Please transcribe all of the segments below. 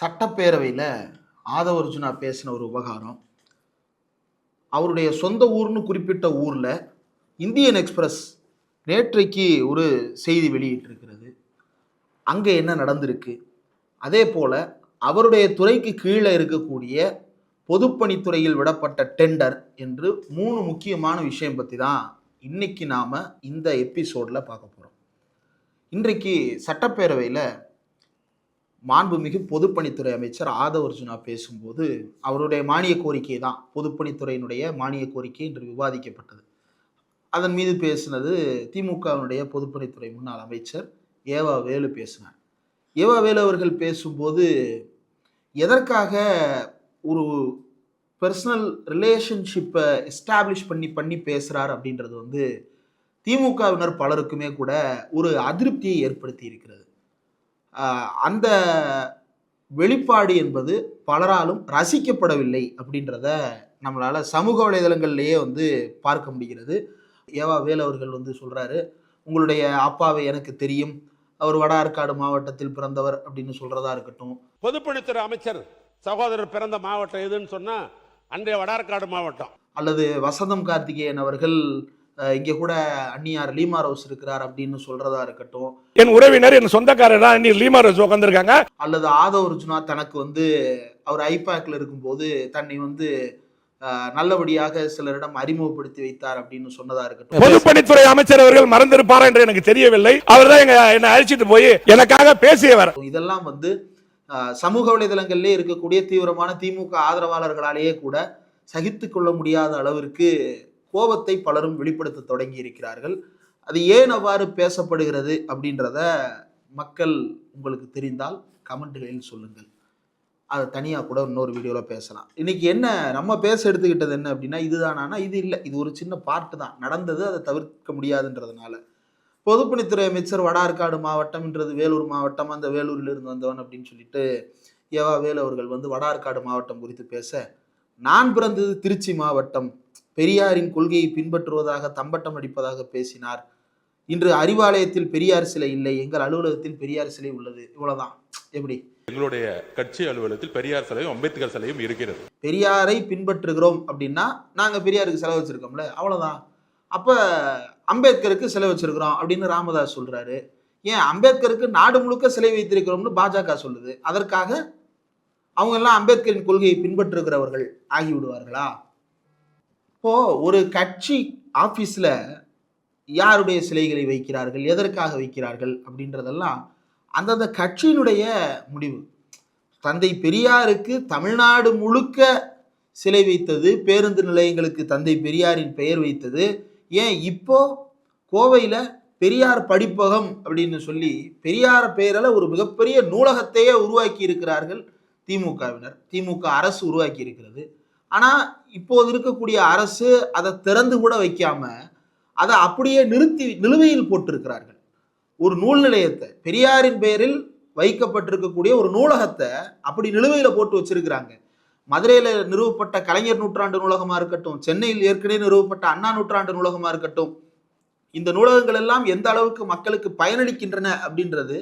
சட்டப்பேரவையில் ஆதவ அர்ஜுனா பேசின ஒரு விவகாரம், அவருடைய சொந்த ஊர்னு குறிப்பிட்ட ஊரில் இந்தியன் எக்ஸ்பிரஸ் நேற்றைக்கு ஒரு செய்தி வெளியிட்டிருக்கிறது. அங்கே என்ன நடந்திருக்கு, அதே போல் அவருடைய துறைக்கு கீழே இருக்கக்கூடிய பொதுப்பணித்துறையில் விடப்பட்ட டெண்டர் என்று 3 முக்கியமான விஷயம் பற்றி தான் இன்னைக்கு நாம் இந்த எபிசோடில் பார்க்க போகிறோம். இன்றைக்கு சட்டப்பேரவையில் மாண்புமிகு பொதுப்பணித்துறை அமைச்சர் ஆதவ அர்ஜுனா பேசும்போது அவருடைய மானிய கோரிக்கை தான், பொதுப்பணித்துறையினுடைய மானிய கோரிக்கை இன்று விவாதிக்கப்பட்டது. அதன் மீது பேசினது திமுகவினுடைய பொதுப்பணித்துறை முன்னாள் அமைச்சர் ஏவா வேலு பேசினார். ஏவா வேலு அவர்கள் பேசும்போது எதற்காக ஒரு பர்சனல் ரிலேஷன்ஷிப்பை எஸ்டாப்ளிஷ் பண்ணி பேசுகிறார் அப்படின்றது திமுகவினர் பலருக்குமே கூட ஒரு அதிருப்தியை ஏற்படுத்தி இருக்கிறது. அந்த வெளிப்பாடு என்பது பலராலும் ரசிக்கப்படவில்லை அப்படின்றத நம்மளால் சமூக வலைதளங்கள்லேயே பார்க்க முடிகிறது. ஏவா வேலு அவர்கள் சொல்கிறாரு, உங்களுடைய அப்பாவை எனக்கு தெரியும், அவர் வட ஆற்காடு மாவட்டத்தில் பிறந்தவர் அப்படின்னு சொல்கிறதா இருக்கட்டும். பொதுப்பணித்துறை அமைச்சர் சகோதரர் பிறந்த மாவட்டம் எதுன்னு சொன்னால் அன்றைய வடார்காடு மாவட்டம். அல்லது வசந்தம் கார்த்திகேயன் அவர்கள் இங்கே கூட அந்நியார் லீமா ரோஸ் இருக்கிறார் அப்படின்னு சொல்றதா இருக்கட்டும். என் உறவினர், என் சொந்தக்காரர் தான் லீமா ரோஸ் உட்காந்துருக்காங்க. அல்லது ஆதவ அர்ஜுனா தனக்கு அவர் ஐபாக்ல இருக்கும்போது தன்னை நல்லபடியாக சிலரிடம் அறிமுகப்படுத்தி வைத்தார் அப்படின்னு சொன்னதா இருக்கட்டும். பொதுப்பணித்துறை அமைச்சர் அவர்கள் மறந்திருப்பாரா என்று எனக்கு தெரியவில்லை. அவர் தான் என்னை அழைச்சிட்டு போய் எனக்காக பேசியவர். இதெல்லாம் சமூக வலைதளங்களிலே இருக்கக்கூடிய தீவிரமான திமுக ஆதரவாளர்களாலேயே கூட சகித்து கொள்ள முடியாத அளவிற்கு கோபத்தை பலரும் வெளிப்படுத்த தொடங்கி இருக்கிறார்கள். அது ஏன் அவ்வாறு பேசப்படுகிறது அப்படின்றத மக்கள் உங்களுக்கு தெரிந்தால் கமெண்ட்களில் சொல்லுங்கள். அதை தனியாக கூட இன்னொரு வீடியோவில் பேசலாம். இன்னைக்கு என்ன நம்ம எடுத்துக்கிட்டது என்ன அப்படின்னா, இதுதானா? இது இல்லை, இது ஒரு சின்ன பார்ட்டு தான் நடந்தது, அதை தவிர்க்க முடியாதுன்றதுனால. பொதுப்பணித்துறை அமைச்சர் வட ஆற்காடு மாவட்டம்ன்றது வேலூர் மாவட்டம், அந்த வேலூரில் இருந்து வந்தவன் அப்படின்னு சொல்லிட்டு ஏவா வேலு அவர்கள் வட ஆற்காடு மாவட்டம் குறித்து பேச, நான் பிறந்தது திருச்சி மாவட்டம், பெரியாரின் கொள்கையை பின்பற்றுவதாக தம்பட்டம் அடிப்பதாக பேசினார். இன்று அறிவாலயத்தில் பெரியார் சிலை இல்லை, எங்கள் அலுவலகத்தில் பெரியார் சிலை உள்ளது. இவ்வளவுதான். எப்படி? எங்களுடைய கட்சி அலுவலகத்தில் பெரியார் சிலையும் அம்பேத்கர் சிலையும் இருக்கிறது. பெரியாரை பின்பற்றுகிறோம் அப்படின்னா நாங்க பெரியாருக்கு சிலை வச்சிருக்கோம்ல, அவ்வளவுதான். அப்ப அம்பேத்கருக்கு சிலை வச்சிருக்கிறோம் அப்படின்னு ராமதாஸ் சொல்றாரு. ஏன் அம்பேத்கருக்கு நாடு முழுக்க சிலை வைத்திருக்கிறோம்னு பாஜக சொல்லுது. அதற்காக அவங்க எல்லாம் அம்பேத்கரின் கொள்கையை பின்பற்றுகிறவர்கள் ஆகிவிடுவார்களா? இப்போ ஒரு கட்சி ஆபீஸ்ல யாருடைய சிலைகளை வைக்கிறார்கள், எதற்காக வைக்கிறார்கள் அப்படின்றதெல்லாம் அந்தந்த கட்சியினுடைய முடிவு. தந்தை பெரியாருக்கு தமிழ்நாடு முழுக்க சிலை வைத்தது, பேருந்து நிலையங்களுக்கு தந்தை பெரியாரின் பெயர் வைத்தது. ஏன் இப்போ கோவையில பெரியார் படிப்பகம் அப்படின்னு சொல்லி பெரியார் பெயரால ஒரு மிகப்பெரிய நூலகத்தையே உருவாக்கி இருக்கிறார்கள் திமுகவினர், திமுக அரசு உருவாக்கி இருக்கிறது. ஆனா இப்போது இருக்கக்கூடிய அரசு அதை திறந்து கூட வைக்காம அதை அப்படியே நிலுவையில் போட்டிருக்கிறார்கள். ஒரு நூல் நிலையத்தை, பெரியாரின் பெயரில் வைக்கப்பட்டிருக்கக்கூடிய ஒரு நூலகத்தை அப்படி நிலுவையில போட்டு வச்சிருக்கிறாங்க. மதுரையில நிறுவப்பட்ட கலைஞர் நூற்றாண்டு நூலகமா இருக்கட்டும், சென்னையில் ஏற்கனவே நிறுவப்பட்ட அண்ணா நூற்றாண்டு நூலகமா இருக்கட்டும், இந்த நூலகங்கள் எல்லாம் எந்த அளவுக்கு மக்களுக்கு பயனளிக்கின்றன அப்படின்றது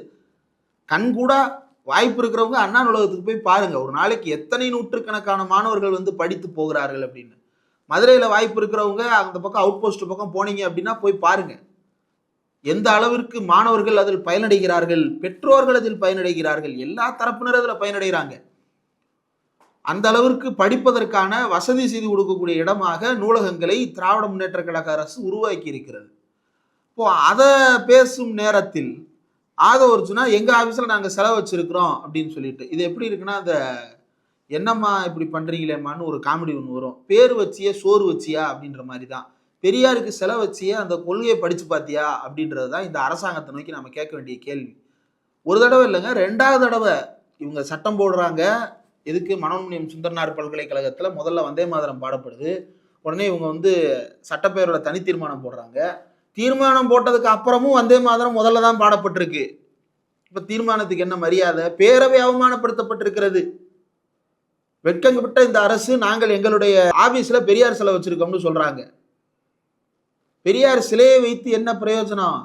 கண்கூடா வாய்ப்பு இருக்கிறவங்க அண்ணா நூலகத்துக்கு போய் பாருங்க. ஒரு நாளைக்கு எத்தனை நூற்றுக்கணக்கான மாணவர்கள் படித்து போகிறார்கள் அப்படின்னு. மதுரையில வாய்ப்பு இருக்கிறவங்க அந்த பக்கம் அவுட் போஸ்ட் பக்கம் போனீங்க அப்படின்னா போய் பாருங்க எந்த அளவிற்கு மாணவர்கள் அதில் பயனடைகிறார்கள், பெற்றோர்கள் அதில் பயனடைகிறார்கள், எல்லா தரப்பினர் அதில் பயனடைகிறாங்க. அந்த அளவிற்கு படிப்பதற்கான வசதி செய்து கொடுக்கக்கூடிய இடமாக நூலகங்களை திராவிட முன்னேற்ற கழக அரசு உருவாக்கி இருக்கிறது. இப்போ அதை பேசும் நேரத்தில் ஆதவ அர்ஜுனா எங்க ஆபீஸ்ல நாங்க செலவு வச்சிருக்கிறோம் அப்படின்னு சொல்லிட்டு, இது எப்படி இருக்குன்னா, அந்த என்னம்மா இப்படி பண்றீங்களேம்மான்னு ஒரு காமெடி ஒன்று வரும். பேர் வச்சியே சோறு வச்சியா அப்படின்ற மாதிரி தான். பெரியாருக்கு செலவு வச்சியே அந்த கொள்கையை படிச்சு பார்த்தியா அப்படின்றது தான் இந்த அரசாங்கத்தை நோக்கி நம்ம கேட்க வேண்டிய கேள்வி. ஒரு தடவை இல்லைங்க, 2வது தடவை இவங்க சட்டம் போடுறாங்க. எதுக்கு? மனோன்மணியம் சுந்தரனார் பல்கலைக்கழகத்தில் முதல்ல வந்தே மாதரம் பாடப்படுது. உடனே இவங்க சட்டப்பேரவையில் தனி தீர்மானம் போடுறாங்க. தீர்மானம் போட்டதுக்கு அப்புறமும் வந்தே மாதரம் முதல்ல தான் பாடப்பட்டிருக்கு. இப்ப தீர்மானத்துக்கு என்ன மரியாதை? பேரவை அவமானப்படுத்தப்பட்டிருக்கிறது. வெட்கங்கப்பட்ட இந்த அரசு நாங்கள் எங்களுடைய ஆபீஸ்ல பெரியார் சிலை வச்சிருக்கோம்னு சொல்றாங்க. பெரியார் சிலையை வைத்து என்ன பிரயோஜனம்?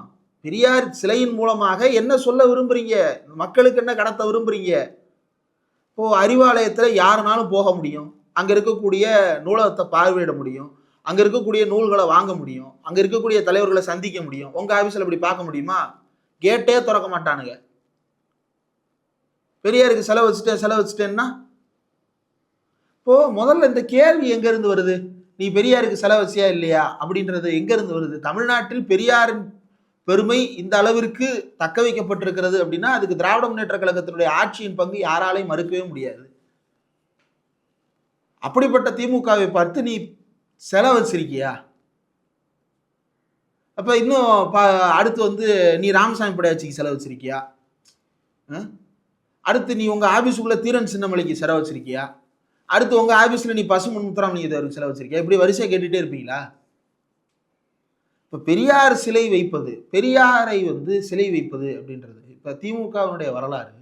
பெரியார் சிலையின் மூலமாக என்ன சொல்ல விரும்புறீங்க? மக்களுக்கு என்ன கடத்த விரும்புறீங்க? அறிவாலயத்துல யாருனாலும் போக முடியும், அங்க இருக்கக்கூடிய நூலகத்தை பார்வையிட முடியும், அங்க இருக்கக்கூடிய நூல்களை வாங்க முடியும், அங்க இருக்கக்கூடிய தலைவர்களை சந்திக்க முடியும். உங்க ஆபீஸ்ல இப்படி பார்க்க முடியுமா? கேட்டே திறக்க மாட்டானுங்க. பெரியாருக்கு செலவு வச்சுட்டேன்னா இப்போ முதல்ல இந்த கேள்வி எங்க இருந்து வருது? நீ பெரியாருக்கு செலவு வச்சியா இல்லையா அப்படின்றது எங்க இருந்து வருது? தமிழ்நாட்டில் பெரியாரின் பெருமை இந்த அளவிற்கு தக்க வைக்கப்பட்டிருக்கிறது அப்படின்னா அதுக்கு திராவிட முன்னேற்ற கழகத்தினுடைய ஆட்சியின் பங்கு யாராலையும் மறுக்கவே முடியாது. அப்படிப்பட்ட திமுகவை பார்த்து நீ செலவு வச்சிருக்கியா? அப்ப இன்னும் அடுத்து நீ ராமசாமி படையாச்சிக்கு செலவு வச்சிருக்கியா? அடுத்து நீ உங்க ஆபீஸுக்குள்ள தீரன் சின்னமலைக்கு செலவு வச்சிருக்கியா? அடுத்து உங்க ஆபீஸ்ல நீ பசுமன் முத்துராமலிங்க செலவு வச்சிருக்கியா? இப்படி வரிசையா கேட்டுட்டே இருப்பீங்களா? இப்ப பெரியார் சிலை வைப்பது, பெரியாரை சிலை வைப்பது அப்படின்றது இப்ப திமுகவினுடைய வரலாறு.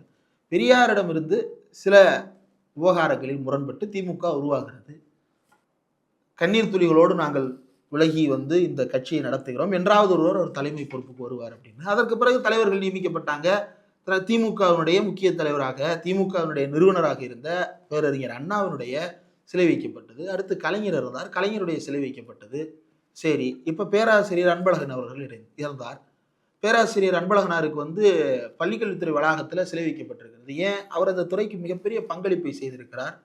பெரியாரிடம் இருந்து சில விவகாரங்களில் முரண்பட்டு திமுக உருவாகிறது. கண்ணீர் துளிகளோடு நாங்கள் விலகி இந்த கட்சியை நடத்துகிறோம், என்றாவது ஒருவர் ஒரு தலைமை பொறுப்புக்கு வருவார் அப்படின்னு. அதற்கு பிறகு தலைவர்கள் நியமிக்கப்பட்டாங்க. திமுகவினுடைய முக்கிய தலைவராக, திமுகவினுடைய நிறுவனராக இருந்த பேரறிஞர் அண்ணாவினுடைய சிலை வைக்கப்பட்டது. அடுத்து கலைஞர் இருந்தார், கலைஞருடைய சிலை வைக்கப்பட்டது. சரி, இப்ப பேராசிரியர் அன்பழகன் அவர்கள் இறந்தார். பேராசிரியர் அன்பழகனாருக்கு பள்ளிக்கல்வித்துறை வளாகத்தில் சிலை வைக்கப்பட்டிருக்கிறது. ஏன்? அவர் அந்த துறைக்கு மிகப்பெரிய பங்களிப்பை செய்திருக்கிறார்.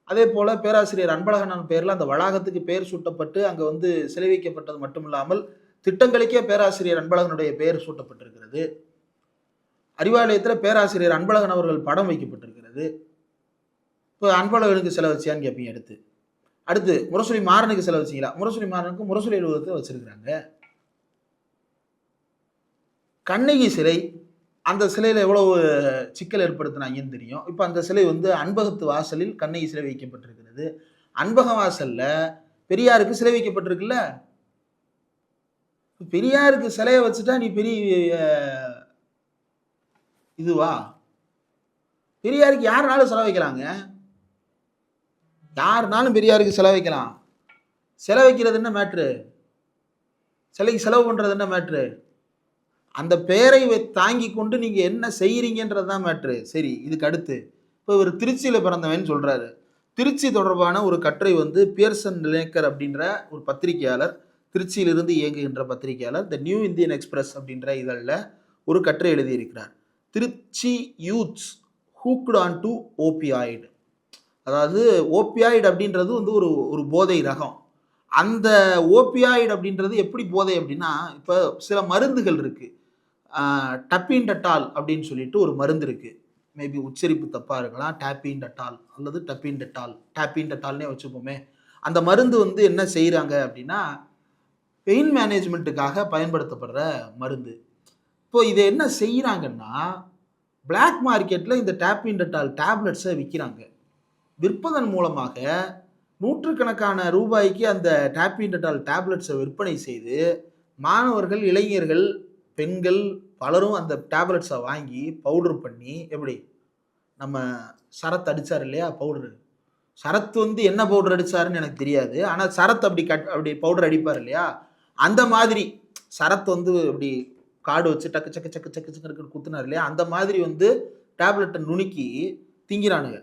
அதே போல பேராசிரியர் அன்பழகன் பேர்ல அந்த வளாகத்துக்கு பெயர் சூட்டப்பட்டு அங்க சிலை வைக்கப்பட்டது மட்டுமில்லாமல் திட்டங்களுக்கே பேராசிரியர் அன்பழகனுடைய பெயர் சூட்டப்பட்டிருக்கிறது. அறிவாலயத்தில் பேராசிரியர் அன்பழகன் அவர்கள் படம் வைக்கப்பட்டிருக்கிறது. இப்போ அன்பழகனுக்கு செலவு வச்சியான்னு கேட்பீங்க. அடுத்து முரசொலி மாறனுக்கு செலவு வச்சிங்களா? முரசொலி மாறனுக்கு முரசொலி அலுவலகத்தை வச்சிருக்கிறாங்க. கண்ணகி சிலை, அந்த சிலையில் எவ்வளவு சிக்கல் ஏற்படுத்தினாங்கன்னு தெரியும். இப்போ அந்த சிலை அன்பகத்து வாசலில் கண்ணகி சிலை வைக்கப்பட்டிருக்கிறது. அன்பக வாசல்ல பெரியாருக்கு சிலை வைக்கப்பட்டிருக்குல்ல. பெரியாருக்கு சிலையை வச்சுட்டா நீ பெரிய இதுவா? பெரியாருக்கு யாருனாலும் செலவைக்கலாங்க, யாருனாலும் பெரியாருக்கு செலவைக்கலாம். செலவைக்கிறது என்ன மேட்ரு? சிலைக்கு செலவு பண்றது என்ன மேட்ரு? அந்த பெயரை தாங்கி கொண்டு நீங்க என்ன செய்யறீங்கன்றது தான் மேட்ரு. சரி, இதுக்கு அடுத்து இப்போ இவர் திருச்சியில பிறந்தவன் சொல்றாரு. திருச்சி தொடர்பான ஒரு கட்டுரை பியர்சன் லேக்கர் அப்படின்ற ஒரு பத்திரிகையாளர், திருச்சியிலிருந்து இயங்குகின்ற பத்திரிகையாளர், த நியூ இந்தியன் எக்ஸ்பிரஸ் அப்படின்ற இதழில் ஒரு கட்டுரை எழுதியிருக்கிறார். Tiruchi youths hooked on to opioid. அதாவது ஓபியாய்டு அப்படின்றது ஒரு போதை ரகம். அந்த ஓபியாய்டு அப்படின்றது எப்படி போதை அப்படின்னா, இப்போ சில மருந்துகள் இருக்கு. டப்பின்டட்டால் அப்படின்னு சொல்லிட்டு ஒரு மருந்து இருக்கு. மேபி உச்சரிப்பு தப்பா இருக்கலாம். டாப்பின்டட்டால் அல்லது டாப்பின்டட்டால்னே வச்சுப்போமே. அந்த மருந்து என்ன செய்யறாங்க அப்படின்னா, பெயின் மேனேஜ்மெண்ட்டுக்காக பயன்படுத்தப்படுற மருந்து. இப்போ இதை என்ன செய்யறாங்கன்னா, பிளாக் மார்க்கெட்ல இந்த டாப்பின்டட்டால் டேப்லெட்ஸை விற்கிறாங்க. விற்பதன் மூலமாக நூற்றுக்கணக்கான ரூபாய்க்கு அந்த டாப்பின்டட்டால் டேப்லெட்ஸை விற்பனை செய்து மாணவர்கள், இளைஞர்கள், பெண்கள் பலரும் அந்த டேப்லெட்ஸை வாங்கி பவுடர் பண்ணி, எப்படி நம்ம சரத் அடிச்சார் இல்லையா பவுடரு, சரத் என்ன பவுடர் அடிச்சாருன்னு எனக்கு தெரியாது, ஆனால் சரத் அப்படி பவுடர் அடிப்பார் இல்லையா, அந்த மாதிரி சரத் அப்படி காடு வச்சு டக்கு சக்கு சக்கு சக்கு சக்கு குத்துனார் இல்லையா, அந்த மாதிரி டேப்லெட்டை நுணுக்கி திங்கிறானுங்க.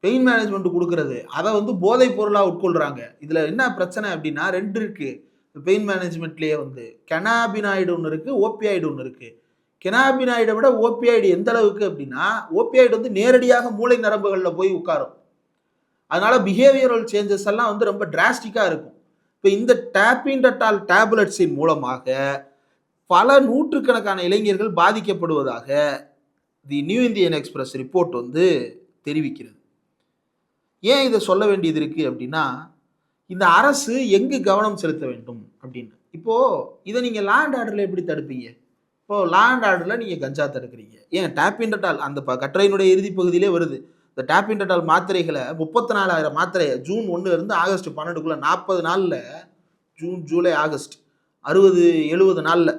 பெயின் மேனேஜ்மெண்ட் கொடுக்கறது, அதை போதைப் பொருளாக உட்கொள்றாங்க. இதுல என்ன பிரச்சனை அப்படின்னா, ரெண்டு இருக்கு பெயின் மேனேஜ்மெண்ட்லயே. கெனாபினாய்டு ஒன்று இருக்கு, ஓபியாய்டு ஒன்று இருக்கு. கெனாபினாய்டை விட ஓபியாய்டு எந்த அளவுக்கு அப்படின்னா, ஓபியாய்டு நேரடியாக மூளை நரம்புகளில் போய் உட்காரும். அதனால பிஹேவியரல் சேஞ்சஸ் எல்லாம் ரொம்ப டிராஸ்டிக்கா இருக்கும். இப்போ இந்த டாப்பின்டட்டால் டேப்லெட்ஸின் மூலமாக பல நூற்றுக்கணக்கான இளைஞர்கள் பாதிக்கப்படுவதாக தி நியூ இந்தியன் எக்ஸ்பிரஸ் ரிப்போர்ட் தெரிவிக்கிறது. ஏன் இதை சொல்ல வேண்டியது இருக்கு அப்படின்னா, இந்த அரசு எங்கு கவனம் செலுத்த வேண்டும் அப்படின்னு. இப்போ இதை நீங்க லேண்ட் ஆர்டர்ல எப்படி தடுப்பீங்க? இப்போ லேண்ட் ஆர்டர்ல நீங்க கஞ்சா தடுக்கிறீங்க. ஏன் டாப்பின்டட்டால் அந்த கட்டுரையினுடைய இறுதி பகுதியிலே வருது. இந்த டாப்பின்டட்டால் மாத்திரைகளை 34,000 மாத்திரையை ஜூன் 1 இருந்து ஆகஸ்ட் 12க்குள்ள 40 நாள்ல, ஜூன் ஜூலை ஆகஸ்ட் 60-70 நாள்ல,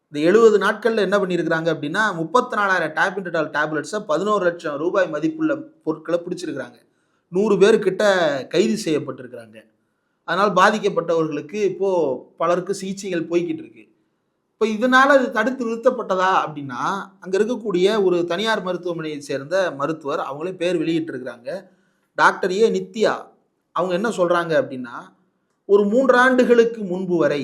இந்த 70 நாட்கள்ல என்ன பண்ணியிருக்கிறாங்க அப்படின்னா, 34,000 டாப்பின்டட்டால் டேப்லெட்ஸை 11 லட்சம் ரூபாய் மதிப்புள்ள பொருட்களை பிடிச்சிருக்கிறாங்க. 100 பேர் கிட்ட கைது செய்யப்பட்டிருக்கிறாங்க. அதனால் பாதிக்கப்பட்டவர்களுக்கு இப்போ பலருக்கு சிகிச்சைகள் போய்கிட்டு இருக்கு. இப்போ இதனால அது தடுத்து நிறுத்தப்பட்டதா அப்படின்னா, அங்க இருக்கக்கூடிய ஒரு தனியார் மருத்துவமனையை சேர்ந்த மருத்துவர், அவங்களே பேர் வெளியிட்டிருக்கிறாங்க. டாக்டர் நித்யா. அவங்க என்ன சொல்றாங்க அப்படின்னா, ஒரு 3 ஆண்டுகளுக்கு முன்பு வரை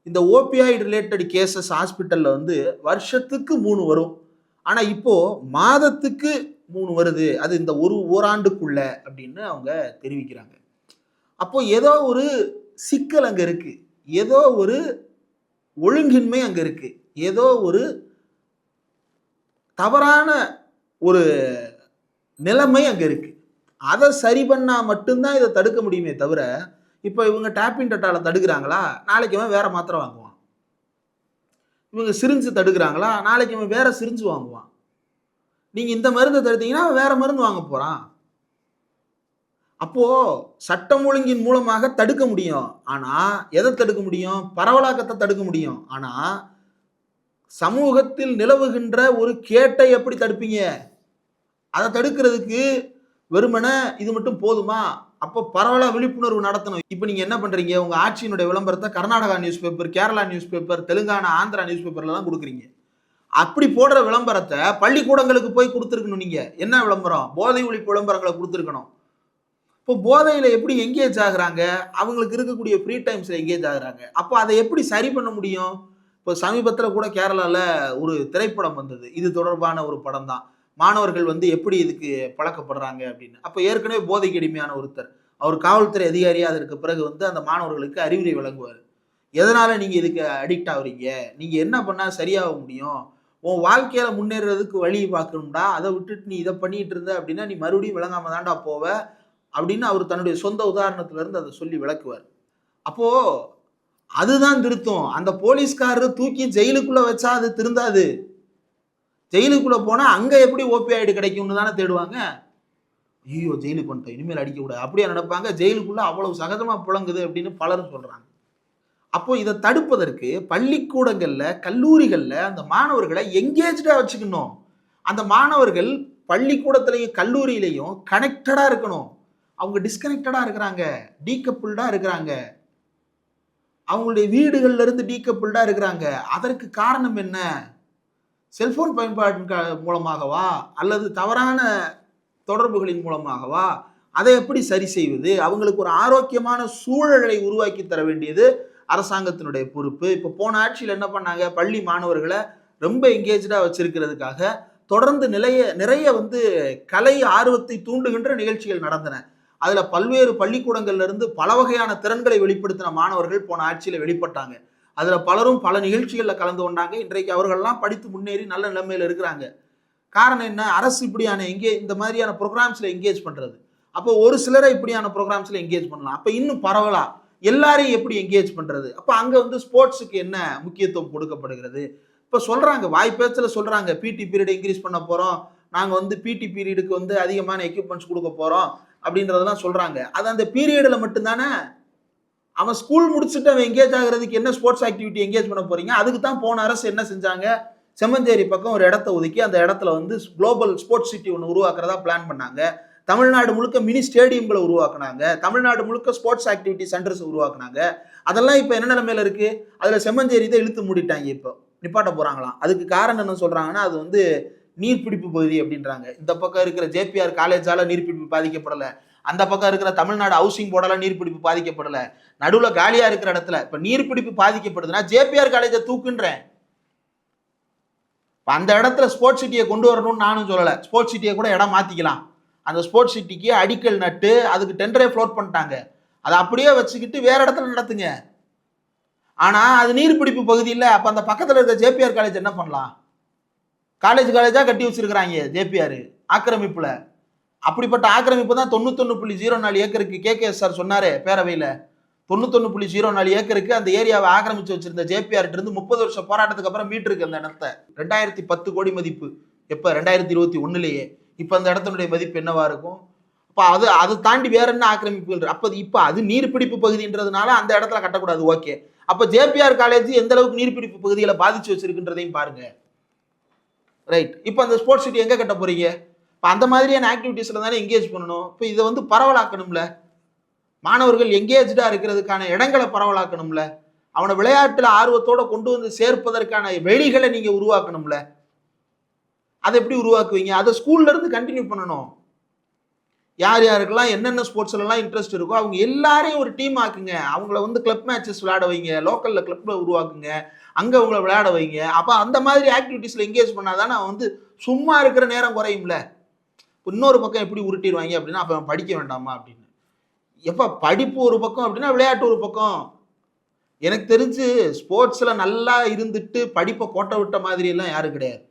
இந்த ஓபியாய்டு ரிலேட்டட் கேசஸ் ஹாஸ்பிட்டல்ல வந்து வருஷத்துக்கு 3 வரும். ஆனா இப்போ மாதத்துக்கு 3 வருது. அது இந்த ஓராண்டுக்குள்ள அப்படின்னு அவங்க தெரிவிக்கிறாங்க. அப்போ ஏதோ ஒரு சிக்கல் அங்க இருக்கு. ஏதோ ஒரு ஒழுங்கின்மை அங்க இருக்கு. ஏதோ ஒரு தவறான ஒரு நிலைமை அங்க இருக்கு. அதை சரி பண்ணா மட்டும்தான் இதை தடுக்க முடியுமே தவிர, இப்போ இவங்க டேப்பிங் டட்டால தடுக்கிறாங்களா, நாளைக்கு அவன் வேற மாத்திரை வாங்குவான். இவங்க சிரிஞ்சு தடுக்கிறாங்களா, நாளைக்கு அவன் வேற சிரிஞ்சு வாங்குவான். நீங்க இந்த மருந்தை தடுத்தீங்கன்னா அவன் வேற மருந்து வாங்க போறான். அப்போ சட்டம் ஒழுங்கின் மூலமாக தடுக்க முடியும். ஆனா எதை தடுக்க முடியும்? பரவலாக்கத்தை தடுக்க முடியும். ஆனா சமூகத்தில் நிலவுகின்ற ஒரு கேட்டை எப்படி தடுப்பீங்க? அதை தடுக்கிறதுக்கு வெறுமனே இது மட்டும் போதுமா? அப்போ பரவலா விழிப்புணர்வு நடத்தணும். இப்போ நீங்க என்ன பண்றீங்க? உங்க ஆட்சியினுடைய விளம்பரத்தை Karnataka news paper, Kerala news paper, Telangana, Andhra news பேப்பர்ல தான் கொடுக்குறீங்க. அப்படி போடுற விளம்பரத்தை பள்ளிக்கூடங்களுக்கு போய் கொடுத்துருக்கணும். நீங்க என்ன விளம்பரம்? போதை ஒழிப்பு விளம்பரங்களை கொடுத்துருக்கணும். இப்போ போதையில எப்படி எங்கேஜ் ஆகுறாங்க? அவங்களுக்கு இருக்கக்கூடிய ஃப்ரீ டைம்ஸ்ல எங்கேஜ் ஆகுறாங்க. அப்போ அதை எப்படி சரி பண்ண முடியும்? இப்போ சமீபத்தில் கூட கேரளால ஒரு திரைப்படம் வந்தது. இது தொடர்பான ஒரு படம் தான். மாணவர்கள் வந்து எப்படி இதுக்கு பழக்கப்படுறாங்க அப்படின்னு. அப்போ ஏற்கனவே போதைக்கு அடிமையான ஒருத்தர், அவர் காவல்துறை அதிகாரியா அதற்கு பிறகு வந்து அந்த மாணவர்களுக்கு அறிவுரை வழங்குவார். எதனால நீங்க இதுக்கு அடிக்ட் ஆகுறீங்க? நீங்க என்ன பண்ணா சரியாக முடியும்? உன் வாழ்க்கையில முன்னேறதுக்கு வழி பார்க்கணும்டா. அதை விட்டுட்டு நீ இதை பண்ணிட்டு இருந்த அப்படின்னா நீ மறுபடியும் விளங்காம தான்டா போவ அப்படின்னு அவர் தன்னுடைய சொந்த உதாரணத்துல இருந்து அதை சொல்லி விளக்குவார். அப்போ அதுதான் திருத்தம். அந்த போலீஸ்காரர் தூக்கி ஜெயிலுக்குள்ள வச்சா அது திருந்தாது. ஜெயிலுக்குள்ள போனா அங்க எப்படி ஓபியாய்டு கிடைக்கும்னு தானே தேடுவாங்க. ஐயோ ஜெயிலுக்கு வந்துட்டோம், இனிமேல் அடிக்க கூடாது அப்படியே நினைப்பாங்க. ஜெயிலுக்குள்ள அவ்வளவு சகஜமா புழங்குது அப்படின்னு பலரும் சொல்றாங்க. அப்போ இதை தடுப்பதற்கு பள்ளிக்கூடங்கள்ல, கல்லூரிகள்ல அந்த மாணவர்களை எங்கேஜ்டா வச்சுக்கணும். அந்த மாணவர்கள் பள்ளிக்கூடத்திலையும் கல்லூரியிலையும் கனெக்டடா இருக்கணும். அவங்க டிஸ்கனெக்டடா இருக்கிறாங்க, டீகப்புள்டா இருக்கிறாங்க. அவங்களுடைய வீடுகள்ல இருந்து டீகப்புள்டா இருக்கிறாங்க. அதற்கு காரணம் என்ன? செல்போன் பயன்பாட்டின் மூலமாகவா அல்லது தவறான தொடர்புகளின் மூலமாகவா? அதை எப்படி சரி செய்வது? அவங்களுக்கு ஒரு ஆரோக்கியமான சூழலை உருவாக்கி தர வேண்டியது அரசாங்கத்தினுடைய பொறுப்பு. இப்போ போன ஆட்சியில் என்ன பண்ணாங்க? பள்ளி மாணவர்களை ரொம்ப எங்கேஜா வச்சிருக்கிறதுக்காக தொடர்ந்து நிறைய வந்து கலை ஆர்வத்தை தூண்டுகின்ற நிகழ்ச்சிகள் நடந்தன. அதுல பல்வேறு பள்ளிக்கூடங்கள்ல இருந்து பல வகையான திறன்களை வெளிப்படுத்தின மாணவர்கள் போன ஆட்சியில வெளிப்பட்டாங்க. அதுல பலரும் பல நிகழ்ச்சிகள்ல கலந்து கொண்டாங்க. இன்றைக்கு அவர்கள்லாம் படித்து முன்னேறி நல்ல நிலைமையில இருக்கிறாங்க. காரணம் என்ன? அரசு இப்படியான இந்த மாதிரியான ப்ரோக்ராம்ஸ்ல எங்கேஜ் பண்றது. அப்போ ஒரு சிலரை இப்படியான ப்ரோக்ராம்ஸ்ல எங்கேஜ் பண்ணலாம். அப்ப இன்னும் பரவலா எல்லாரையும் எப்படி எங்கேஜ் பண்றது? அப்ப அங்க வந்து ஸ்போர்ட்ஸுக்கு என்ன முக்கியத்துவம் கொடுக்கப்படுகிறது? இப்ப சொல்றாங்க, வாய்ப்பேச்சுல சொல்றாங்க, பிடி பீரியட் இன்க்ரீஸ் பண்ண போறோம், நாங்க வந்து பிடி பீரியடுக்கு வந்து அதிகமான எக்யூப்மெண்ட்ஸ் கொடுக்க போறோம் அப்படின்றதெல்லாம் சொல்றாங்க. அது அந்த பீரியட்ல மட்டும்தானே. அவன் ஸ்கூல் முடிச்சுட்டு அவன் எங்கேஜ் ஆகிறதுக்கு என்ன ஸ்போர்ட்ஸ் ஆக்டிவிட்டி எங்கேஜ் பண்ண போறீங்க? அதுக்கு தான் போன அரசு என்ன செஞ்சாங்க? செம்மஞ்சேரி பக்கம் ஒரு இடத்த ஒதுக்கி அந்த இடத்துல வந்து குளோபல் ஸ்போர்ட்ஸ் சிட்டி ஒன்று உருவாக்குறதா பிளான் பண்ணாங்க. தமிழ்நாடு முழுக்க மினி ஸ்டேடியம்களை உருவாக்குனாங்க. தமிழ்நாடு முழுக்க ஸ்போர்ட்ஸ் ஆக்டிவிட்டி சென்டர்ஸ் உருவாக்குனாங்க. அதெல்லாம் இப்போ என்ன நிலைமையில இருக்கு? அதுல செம்மஞ்சேரி தான் இழுத்து மூடிட்டாங்க. இப்போ நிப்பாட்ட போறாங்களாம். அதுக்கு காரணம் என்ன சொல்றாங்கன்னா, அது வந்து நீர்பிடிப்பு பகுதி அப்படின்றாங்க. இந்த பக்கம் இருக்கிற ஜேபிஆர் காலேஜால நீர்பிடிப்பு பாதிக்கப்படல, அந்த பக்கம் இருக்கிற தமிழ்நாடு ஹவுசிங் போர்டால நீர்பிடிப்பு பாதிக்கப்படல. நடுவுல காலியா இருக்கிற இடத்துல இப்ப நீர்பிடிப்பு பாதிக்கப்படுதுன்னா ஜேபிஆர் காலேஜை தூக்குன்றேன். அந்த இடத்துல ஸ்போர்ட்ஸ் சிட்டியை கொண்டு வரணும்னு நானும் சொல்லல. ஸ்போர்ட்ஸ் சிட்டியை கூட இடம் மாத்திக்கலாம். அந்த ஸ்போர்ட்ஸ் சிட்டிக்கு அடிக்கல் நட்டு அதுக்கு டெண்டரே ஃப்ளோட் பண்ணிட்டாங்க. அதை அப்படியே வச்சுக்கிட்டு வேற இடத்துல நடத்துங்க. ஆனா அது நீர்பிடிப்பு பகுதி இல்லை. அப்ப அந்த பக்கத்துல இருக்க ஜேபிஆர் காலேஜ் என்ன பண்ணலாம்? காலேஜா கட்டி வச்சிருக்கிறாங்க ஜேபிஆர் ஆக்கிரமிப்புல. அப்படிப்பட்ட ஆக்கிரமிப்பு தான் 91.04 ஏக்கருக்கு KKS சார் சொன்னாரு பேரவையில. 91.04 ஏக்கருக்கு அந்த ஏரியாவை ஆக்கிரமிச்சு வச்சிருந்த ஜேபிஆர் இருந்து 30 வருஷம் போராட்டத்துக்கு அப்புறம் மீட்டிருக்கு அந்த இடத்த. 2010 கோடி மதிப்பு. எப்ப? 2021லயே. இப்ப அந்த இடத்தினுடைய மதிப்பு என்னவா இருக்கும்? அப்ப அது தாண்டி வேற என்ன ஆக்கிரமிப்புகள்? அப்ப இப்ப அது நீர்பிடிப்பு பகுதின்றதுனால அந்த இடத்துல கட்டக்கூடாது. ஓகே. அப்ப ஜேபிஆர் காலேஜ் எந்த அளவுக்கு நீர்பிடிப்பு பகுதிகளை பாதிச்சு வச்சிருக்குன்றதையும் பாருங்க. ரைட். இப்ப அந்த ஸ்போர்ட்ஸ் சிட்டி எங்க கட்ட போறீங்க? அந்த மாதிரியான ஆக்டிவிட்டிஸ்ல தானே எங்கேஜ் பண்ணணும். இப்போ இதை வந்து பரவலாக்கணும்ல. மாணவர்கள் எங்கேஜ்டா இருக்கிறதுக்கான இடங்களை பரவலாக்கணும்ல. அவனை விளையாட்டுல ஆர்வத்தோட கொண்டு வந்து சேர்ப்பதற்கான வெளிகளை நீங்க உருவாக்கணும்ல. அதை எப்படி உருவாக்குவீங்க? அதை ஸ்கூல்ல இருந்து கண்டினியூ பண்ணணும். யார் யாருக்கெல்லாம் என்னென்ன ஸ்போர்ட்ஸ்லாம் இன்ட்ரெஸ்ட் இருக்கோ அவங்க எல்லாரையும் ஒரு டீம் ஆக்குங்க. அவங்கள வந்து கிளப் மேட்சஸ் விளையாட வைங்க, லோக்கல்ல கிளப்ல உருவாக்குங்க, அங்க அவங்கள விளையாட வைங்க. அப்ப அந்த மாதிரி ஆக்டிவிட்டீஸ்ல என்கேஜ் பண்ணாதானே வந்து சும்மா இருக்கிற நேரம் குறையும்ல. இன்னொரு பக்கம் எப்படி உருட்டிடுவாங்க அப்படின்னா, அப்ப அவன் படிக்க வேண்டாமா அப்படின்னு. எப்ப படிப்பு ஒரு பக்கம் அப்படின்னா விளையாட்டு ஒரு பக்கம். எனக்கு தெரிஞ்சு ஸ்போர்ட்ஸ்ல நல்லா இருந்துட்டு படிப்பை கோட்டை விட்ட மாதிரி எல்லாம் யாரும் கிடையாது.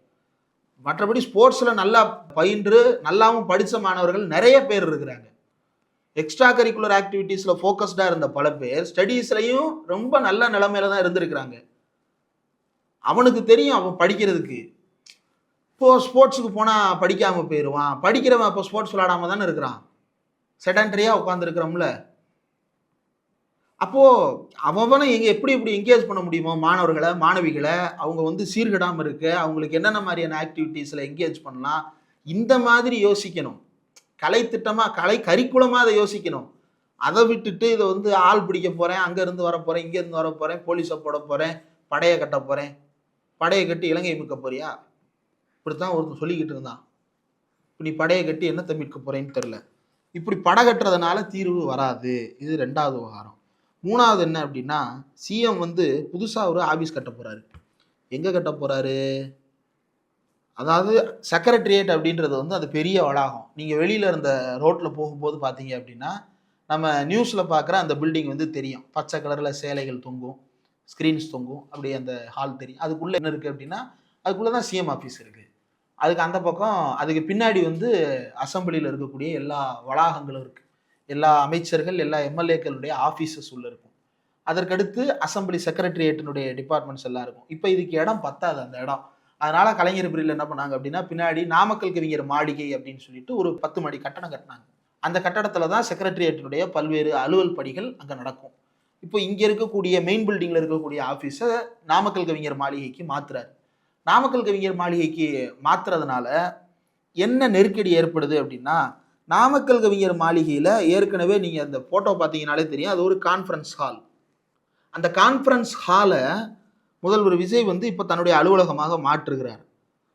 மற்றபடி ஸ்போர்ட்ஸ்ல நல்லா பயின்று நல்லாவும் படிச்ச மாணவர்கள் நிறைய பேர் இருக்கிறாங்க. எக்ஸ்ட்ரா கரிக்குலர் ஆக்டிவிட்டீஸ்ல ஃபோக்கஸ்டா இருந்த பல பேர் ஸ்டடீஸ்லயும் ரொம்ப நல்ல நிலைமையில தான் இருந்திருக்கிறாங்க. அவனுக்கு தெரியும் அவன் படிக்கிறதுக்கு. இப்போ ஸ்போர்ட்ஸுக்கு போனா படிக்காம போயிடுவான். படிக்கிறவன் அப்போ ஸ்போர்ட்ஸ் விளையாடாம தானே இருக்கிறான். செடன்டரியா உட்கார்ந்து இருக்கிறோம்ல. அப்போ அவனை எப்படி என்கேஜ் பண்ண முடியுமோ மாணவர்களை, மாணவிகளை, அவங்க வந்து சீர்கெடாம இருக்க அவங்களுக்கு என்னென்ன மாதிரியான ஆக்டிவிட்டீஸ்ல என்கேஜ் பண்ணலாம், இந்த மாதிரி யோசிக்கணும். கலை திட்டமா, கலை கரிக்குலமா அதை யோசிக்கணும். அதை விட்டுட்டு இதை வந்து ஆள் பிடிக்க போறேன், அங்க இருந்து வர போறேன், இங்க இருந்து வர போறேன், போலீஸை போட போறேன், படையை கட்ட போறேன், படையை கட்டி இலங்கை மீட்க போறியா? இப்படித்தான் ஒருத்தன் சொல்லிக்கிட்டு இருந்தான். இப்ப நீ படையை கட்டி என்னத்தை மீட்க போறேன்னு தெரியல. இப்படி படை கட்டுறதுனால தீர்வு வராது. இது 2வது விவகாரம். 3வது என்ன அப்படின்னா, சிஎம் வந்து புதுசா ஒரு ஆபீஸ் கட்ட போறாரு. எங்க கட்ட போறாரு? அதாவது செக்ரட்டரியேட் அப்படின்றது வந்து அது பெரிய வளாகம். நீங்க வெளியில இருந்த ரோட்ல போகும்போது பாத்தீங்க அப்படின்னா, நம்ம நியூஸ்ல பார்க்குற அந்த பில்டிங் வந்து தெரியும். பச்சை கலர்ல சேலைகள் தொங்கும், ஸ்கிரீன்ஸ் தொங்கும், அப்படியே அந்த ஹால் தெரியும். அதுக்குள்ள என்ன இருக்கு அப்படின்னா, அதுக்குள்ளதான் சிஎம் ஆபீஸ் இருக்கு. அதுக்கு அந்த பக்கம் அதுக்கு பின்னாடி வந்து அசம்பிளியில் இருக்கக்கூடிய எல்லா வளாகங்களும் இருக்கு. எல்லா அமைச்சர்கள், எல்லா எம்எல்ஏக்களுடைய ஆஃபீஸஸ் உள்ள இருக்கும். அதற்கடுத்து அசம்பிளி செக்ரட்டரியேட்டினுடைய டிபார்ட்மெண்ட்ஸ் எல்லாம் இருக்கும். இப்போ இதுக்கு இடம் பத்தாது அந்த இடம். அதனால கலைஞர் பிரிவில் என்ன பண்ணாங்க அப்படின்னா, பின்னாடி நாமக்கல் கவிஞர் மாளிகை அப்படின்னு சொல்லிட்டு ஒரு 10 மாடி கட்டடம் கட்டினாங்க. அந்த கட்டடத்துல தான் செக்ரட்டரியேட்டினுடைய பல்வேறு அலுவல் பணிகள் அங்கே நடக்கும். இப்போ இங்க இருக்கக்கூடிய மெயின் பில்டிங்ல இருக்கக்கூடிய ஆஃபீஸை நாமக்கல் கவிஞர் மாளிகைக்கு மாத்துறாரு. நாமக்கல் கவிஞர் மாளிகைக்கு மாத்துறதுனால என்ன நெருக்கடி ஏற்படுது அப்படின்னா, நாமக்கல் கவிஞர் மாளிகையில் ஏற்கனவே நீங்கள் அந்த ஃபோட்டோ பார்த்தீங்கன்னாலே தெரியும், அது ஒரு கான்ஃபரன்ஸ் ஹால். அந்த கான்ஃபரன்ஸ் ஹாலை முதல்வர் விஜய் வந்து இப்போ தன்னுடைய அலுவலகமாக மாற்றுகிறார்.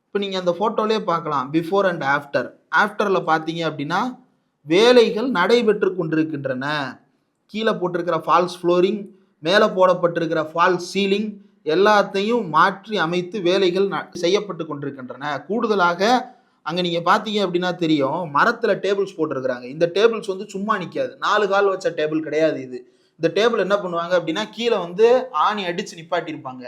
இப்போ நீங்கள் அந்த ஃபோட்டோலேயே பார்க்கலாம், பிஃபோர் அண்ட் ஆஃப்டர். ஆஃப்டரில் பார்த்தீங்க அப்படின்னா வேலைகள் நடைபெற்று கொண்டிருக்கின்றன. கீழே போட்டிருக்கிற ஃபால்ஸ் ஃப்ளோரிங், மேலே போடப்பட்டிருக்கிற ஃபால்ஸ் சீலிங் எல்லாத்தையும் மாற்றி அமைத்து வேலைகள் செய்யப்பட்டு கொண்டிருக்கின்றன. கூடுதலாக அங்கே நீங்கள் பார்த்தீங்க அப்படின்னா தெரியும், மரத்தில் டேபிள்ஸ் போட்டிருக்கிறாங்க. இந்த டேபிள்ஸ் வந்து சும்மா நிற்காது, 4 கால் வச்ச டேபிள் கிடையாது இது. இந்த டேபிள் என்ன பண்ணுவாங்க அப்படின்னா, கீழே வந்து ஆணி அடித்து நிப்பாட்டியிருப்பாங்க.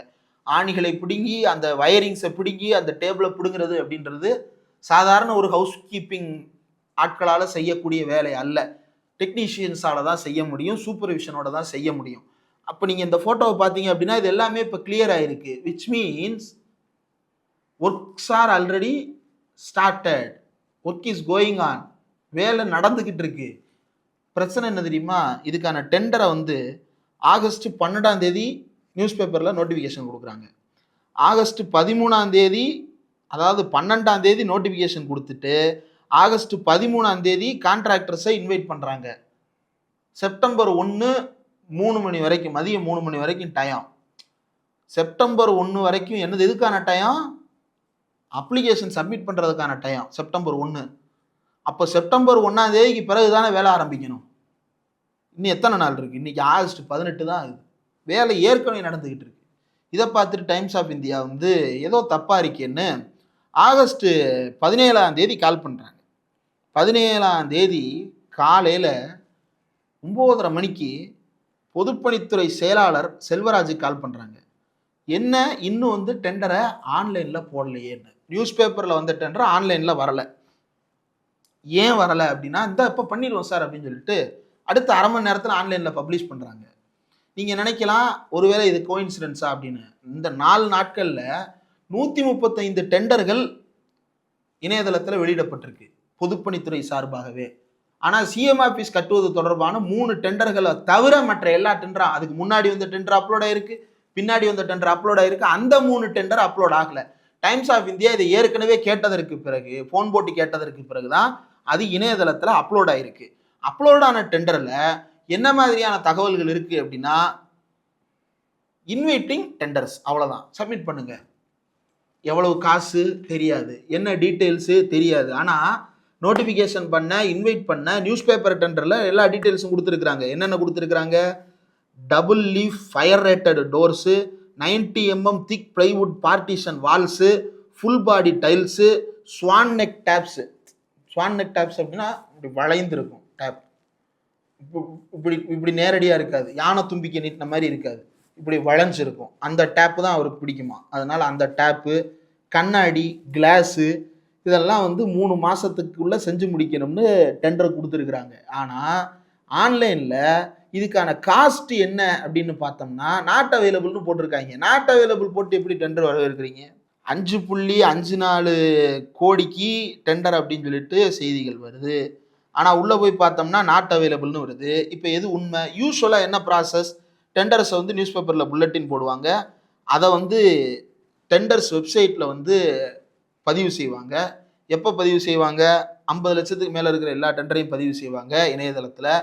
ஆணிகளை பிடுங்கி அந்த வயரிங்ஸை பிடுங்கி அந்த டேபிளை பிடுங்கிறது அப்படின்றது சாதாரண ஒரு ஹவுஸ் கீப்பிங் ஆட்களால் செய்யக்கூடிய வேலை அல்ல. டெக்னீஷியன்ஸால தான் செய்ய முடியும், சூப்பர்விஷனோட தான் செய்ய முடியும். அப்போ நீங்கள் இந்த ஃபோட்டோவை பார்த்தீங்க அப்படின்னா இது எல்லாமே இப்போ கிளியர் ஆயிருக்கு. Which means works are already started, work is going on, வேலை நடந்துக்கிட்டு இருக்கு. பிரச்சனை என்ன தெரியுமா? இதுக்கான டெண்டரை வந்து ஆகஸ்ட் 12ஆம் தேதி நியூஸ் பேப்பரில் நோட்டிஃபிகேஷன் கொடுக்குறாங்க. ஆகஸ்ட் 13ஆம் தேதி, அதாவது 12ஆம் தேதி நோட்டிஃபிகேஷன் கொடுத்துட்டு ஆகஸ்ட் 13ஆம் தேதி கான்ட்ராக்டர்ஸை இன்வைட் பண்ணுறாங்க. செப்டம்பர் 1 3 மணி வரைக்கும், மதியம் 3 மணி வரைக்கும் டைம். செப்டம்பர் 1 வரைக்கும் என்னது எதுக்கான டைம்? அப்ளிகேஷன் சப்மிட் பண்ணுறதுக்கான டைம் செப்டம்பர் 1. அப்போ செப்டம்பர் 1ஆம் தேதிக்கு பிறகு தானே வேலை ஆரம்பிக்கணும். இன்னும் எத்தனை நாள் இருக்குது? இன்றைக்கி ஆகஸ்ட் 18 தான் ஆகுது. வேலை ஏற்கனவே நடந்துக்கிட்டு இருக்கு. இதை பார்த்துட்டு டைம்ஸ் ஆஃப் இந்தியா வந்து ஏதோ தப்பாக இருக்கேன்னு ஆகஸ்ட் 17ஆம் தேதி கால் பண்ணுறாங்க. 17ஆம் தேதி காலையில் 9:30 மணிக்கு பொதுப்பணித்துறை செயலாளர் செல்வராஜு கால் பண்ணுறாங்க. என்ன இன்னும் வந்து டெண்டரை ஆன்லைனில் போடலையேன்னு. நியூஸ் பேப்பரில் வந்த டெண்டர் ஆன்லைனில் வரலை. ஏன் வரலை அப்படின்னா, இந்த இப்போ பண்ணிடுவோம் சார் அப்படின்னு சொல்லிட்டு அடுத்த அரை மணி நேரத்தில் ஆன்லைனில் பப்ளிஷ் பண்ணுறாங்க. நீங்கள் நினைக்கலாம் ஒருவேளை இது கோஇன்சிடென்ஸா அப்படின்னு. இந்த 4 நாட்களில் 135 டெண்டர்கள் இணையதளத்தில் வெளியிடப்பட்டிருக்கு பொதுப்பணித்துறை சார்பாகவே. ஆனால் சிஎம் ஆஃபீஸ் கட்டுவது தொடர்பான 3 டெண்டர்களை தவிர மற்ற எல்லா டெண்டரும், அதுக்கு முன்னாடி வந்த டெண்டர் அப்லோட் ஆயிருக்கு, பின்னாடி வந்த டெண்டர் அப்லோட் ஆயிருக்கு. அந்த 3 டெண்டர் அப்லோட் ஆகலை. டைம்ஸ் ஆஃப் இந்தியா இதை ஏற்கனவே கேட்டதற்கு பிறகு, ஃபோன் போட்டு கேட்டதற்கு பிறகு தான் அது இணையதளத்தில் அப்லோட் ஆயிருக்கு. அப்லோட் ஆன டெண்டரில் என்ன மாதிரியான தகவல்கள் இருக்குது அப்படின்னா, இன்வைட்டிங் டெண்டர்ஸ், அவ்வளோதான். சப்மிட் பண்ணுங்க. எவ்வளவு காசு தெரியாது, என்ன டீட்டெயில்ஸு தெரியாது. ஆனால் நோட்டிஃபிகேஷன் பண்ண, இன்வைட் பண்ண, நியூஸ் பேப்பர் டெண்டரில் எல்லா டீட்டெயில்ஸும் கொடுத்துருக்குறாங்க. என்னென்ன கொடுத்துருக்குறாங்க? Double leaf fire rated doors, 90 mm thick plywood partition walls, full body tiles, swan neck taps. Swan neck taps அப்படின்னா இப்படி வளைந்திருக்கும் டேப், இப்படி இப்படி நேரடியாக இருக்காது, யானை தும்பிக்கை நீட்டின மாதிரி இருக்காது, இப்படி வளைஞ்சிருக்கும். அந்த டேப்பு தான் அவருக்கு பிடிக்குமா, அதனால் அந்த டேப்பு, கண்ணாடி, கிளாஸு, இதெல்லாம் வந்து 3 மாதத்துக்குள்ளே செஞ்சு முடிக்கணும்னு டெண்டர் கொடுத்துருக்குறாங்க. ஆனால் ஆன்லைனில் இதுக்கான காஸ்ட் என்ன அப்படின்னு பார்த்தோம்னா நாட் அவைலபிள்னு போட்டிருக்காங்க. நாட் அவைலபிள் போட்டு எப்படி டெண்டர் வரவேற்கிறீங்க? 5.54 கோடிக்கு டெண்டர் அப்படின்னு சொல்லிட்டு செய்திகள் வருது. ஆனால் உள்ளே போய் பார்த்தோம்னா நாட் அவைலபிள்னு வருது. இப்போ எது உண்மை? யூஸ்வலாக என்ன ப்ராசஸ்? டெண்டர்ஸை வந்து நியூஸ் பேப்பரில் புல்லட்டின் போடுவாங்க, அதை வந்து டெண்டர்ஸ் வெப்சைட்டில் வந்து பதிவு செய்வாங்க. எப்போ பதிவு செய்வாங்க? 50 லட்சத்துக்கு மேலே இருக்கிற எல்லா டெண்டரையும் பதிவு செய்வாங்க இணையதளத்தில்.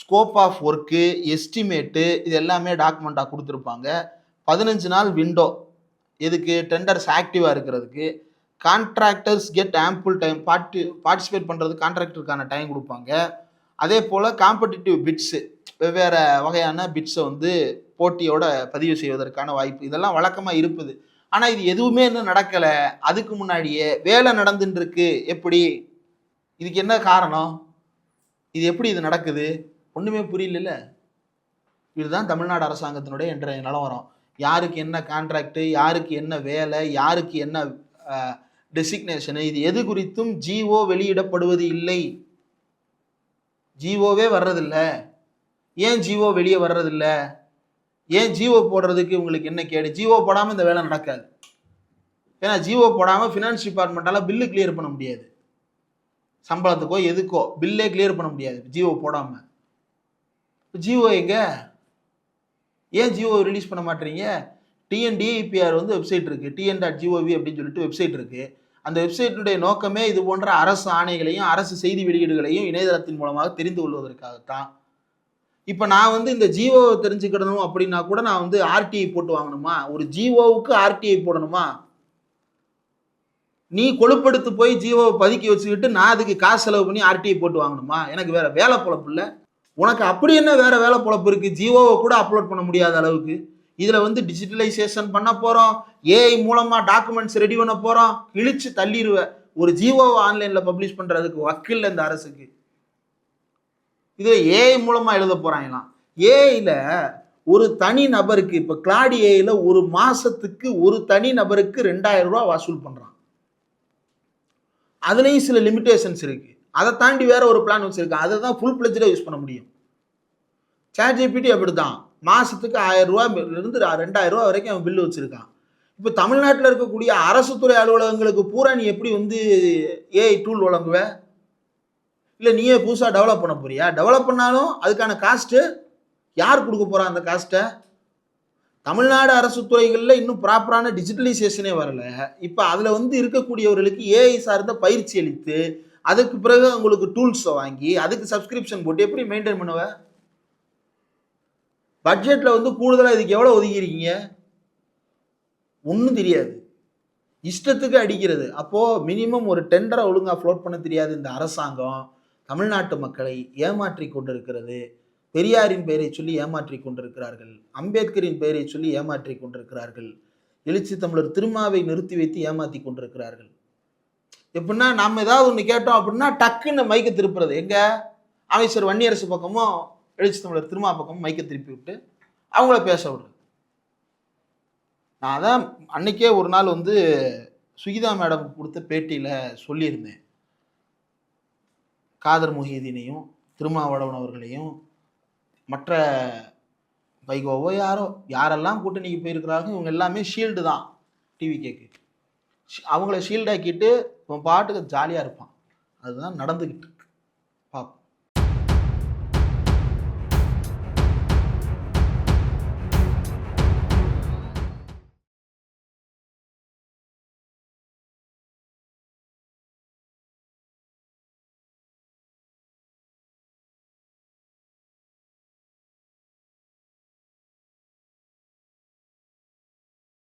ஸ்கோப் ஆஃப் ஒர்க்கு, எஸ்டிமேட்டு, இது எல்லாமே டாக்குமெண்ட்டாக கொடுத்துருப்பாங்க. 15 நாள் விண்டோ எதுக்கு? டெண்டர்ஸ் ஆக்டிவாக இருக்கிறதுக்கு. Contractors get ample time, participate பண்ணுறது கான்ட்ராக்டருக்கான டைம் கொடுப்பாங்க. அதே போல் காம்படிட்டிவ் பிட்ஸு, வெவ்வேறு வகையான பிட்ஸை வந்து போட்டியோட பதிவு செய்வதற்கான வாய்ப்பு, இதெல்லாம் வழக்கமாக இருப்பது. ஆனால் இது எதுவுமே இன்னும் நடக்கலை. அதுக்கு முன்னாடியே வேலை நடந்துட்டு இருக்கு. எப்படி? இதுக்கு என்ன காரணம்? இது எப்படி இது நடக்குது? ஒன்றுமே புரியல. இதுதான் தமிழ்நாடு அரசாங்கத்தினுடைய இன்றைய நிலவரம். யாருக்கு என்ன கான்ட்ராக்டு, யாருக்கு என்ன வேலை, யாருக்கு என்ன டெசிக்னேஷனு, இது எது குறித்தும் ஜிஓ வெளியிடப்படுவது இல்லை. ஜிஓவே வர்றதில்லை. ஏன் ஜிஓ வெளியே வர்றதில்லை? ஏன் ஜிஓ போடுறதுக்கு உங்களுக்கு என்ன கேடு? ஜிஓ போடாமல் இந்த வேலை நடக்காது. ஏன்னா ஜிஓ போடாமல் ஃபினான்ஸ் டிபார்ட்மெண்ட்டால் பில்லு கிளியர் பண்ண முடியாது. சம்பளத்துக்கோ எதுக்கோ பில்லே கிளியர் பண்ண முடியாது ஜிஓ போடாமல். ஜிஓ எங்க? ஏன் ஜிஓ ரிலீஸ் பண்ண மாட்டீங்க? டிஎன்டிஐபிஆர் வந்து வெப்சைட் இருக்குது, tn.gov அப்படின்னு சொல்லிட்டு வெப்சைட் இருக்குது. அந்த வெப்சைட்டுடைய நோக்கமே இது போன்ற அரசு ஆணைகளையும் அரசு செய்தி வெளியீடுகளையும் இணையதளத்தின் மூலமாக தெரிந்து கொள்வதற்காகத்தான். இப்போ நான் வந்து இந்த ஜிஓவை தெரிஞ்சுக்கிடணும் அப்படின்னா கூட நான் வந்து ஆர்டிஐ போட்டு வாங்கணுமா? ஒரு ஜிஓவுக்கு ஆர்டிஐ போடணுமா? நீ கொழுப்படுத்து போய் ஜிஓவை பதுக்கி வச்சுக்கிட்டு நான் அதுக்கு காசு செலவு பண்ணி ஆர்டிஐ போட்டு வாங்கணுமா? எனக்கு வேற வேலை பொழப்பு இல்லை. உனக்கு அப்படி என்ன வேற வேலை பொழப்பு இருக்கு? ஜிஓவை கூட அப்லோட் பண்ண முடியாத அளவுக்கு. இதில் வந்து டிஜிட்டலைசேஷன் பண்ண போகிறோம், ஏஐ மூலமாக டாக்குமெண்ட்ஸ் ரெடி பண்ண போகிறோம், இழிச்சு தள்ளிடுவேன். ஒரு ஜிஓவை ஆன்லைனில் பப்ளிஷ் பண்ணுறதுக்கு வக்கில்லை இந்த அரசுக்கு. இது ஏஐ மூலமாக எழுத போகிறாங்களாம். ஏஐயில் ஒரு தனி நபருக்கு, இப்போ கிளாடி ஏஐயில் ஒரு மாதத்துக்கு ஒரு தனி நபருக்கு 2000 ரூபா வசூல் பண்ணுறான். அதுலேயும் சில லிமிடேஷன்ஸ் இருக்குது. அதை தாண்டி வேற ஒரு பிளான் வச்சுருக்கான். அதை தான் ஃபுல் பிளட்ஜாக யூஸ் பண்ண முடியும். ChatGPT அப்படி தான், மாதத்துக்கு 1000 ரூபாயிலிருந்து 2000 ரூபா வரைக்கும் அவன் பில்லு வச்சுருக்கான். இப்போ தமிழ்நாட்டில் இருக்கக்கூடிய அரசு துறை அலுவலகங்களுக்கு பூரா நீ எப்படி வந்து ஏஐ டூல் வழங்குவ? இல்லை நீயே புதுசாக டெவலப் பண்ண போறியா? டெவலப் பண்ணாலும் அதுக்கான காஸ்ட்டு யார் கொடுக்க போகிறா? அந்த காஸ்ட்டை தமிழ்நாடு அரசு துறைகளில் இன்னும் ப்ராப்பரான டிஜிட்டலைசேஷனே வரல. இப்போ அதில் வந்து இருக்கக்கூடியவர்களுக்கு ஏஐ சார்ந்த பயிற்சி அளித்து அதுக்கு பிறகு உங்களுக்கு டூல்ஸை வாங்கி அதுக்கு சப்ஸ்கிரிப்ஷன் போட்டு எப்படி மெயின்டைன் பண்ணுவ? பட்ஜெட்டில் வந்து கூடுதலாக இதுக்கு எவ்வளோ ஒதுக்கியிருக்கீங்க? ஒன்றும் தெரியாது, இஷ்டத்துக்கு அடிக்கிறது. அப்போது மினிமம் ஒரு டெண்டரை ஒழுங்காக ஃப்ளோட் பண்ண தெரியாது இந்த அரசாங்கம் தமிழ்நாட்டு மக்களை ஏமாற்றி கொண்டிருக்கிறது. பெரியாரின் பெயரை சொல்லி ஏமாற்றி கொண்டிருக்கிறார்கள், அம்பேத்கரின் பெயரை சொல்லி ஏமாற்றி கொண்டிருக்கிறார்கள், எழுச்சி தமிழர் திருமாவை நிறுத்தி வைத்து ஏமாற்றி கொண்டிருக்கிறார்கள். எப்படின்னா நம்ம ஏதாவது ஒன்று கேட்டோம் அப்படின்னா டக்குன்னு மைக்க திருப்புறது. எங்கே? அமைச்சர் வன்னியரசு பக்கமும் எழுச்சி தமிழர் திருமா பக்கமும் மைக்க திருப்பி விட்டு அவங்கள பேச விடுறது. நான் தான் அன்னைக்கே ஒரு நாள் வந்து சுகிதா மேடம் கொடுத்த பேட்டியில் சொல்லியிருந்தேன், காதர் முஹிதீனையும் திருமாவளவன் அவர்களையும் மற்ற வைகோவோ யாரெல்லாம் கூட்டணிக்கு போயிருக்கிறாங்க இவங்க எல்லாமே ஷீல்டு தான். டிவிகேக்கு அவங்கள ஷீல்டாக்கிட்டு இவன் பாட்டுக்கு ஜாலியாக இருப்பான். அதுதான் நடந்துக்கிட்டு.